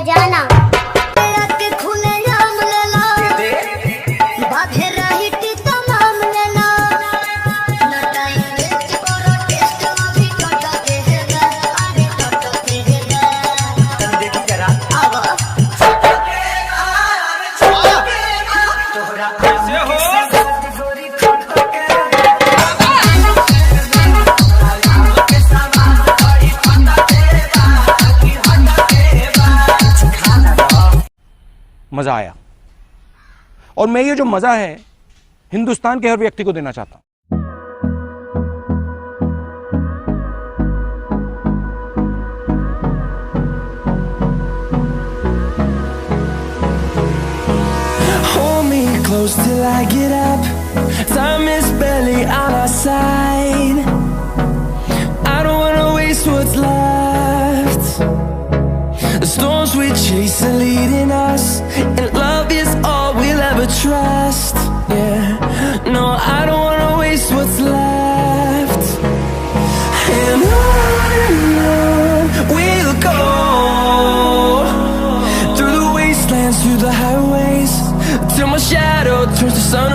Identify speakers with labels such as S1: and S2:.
S1: खजाना।
S2: मजा आया और मैं ये जो मजा है हिंदुस्तान के हर व्यक्ति को देना चाहता हूं।
S3: Hold me close till I get up. Time is barely on our side. I don't wanna waste what's left. The storms we chase are leading us, and love is all we'll ever trust. Yeah, no, I don't wanna waste what's left. And on we'll go, through the wastelands, through the highways, till my shadow turns to sun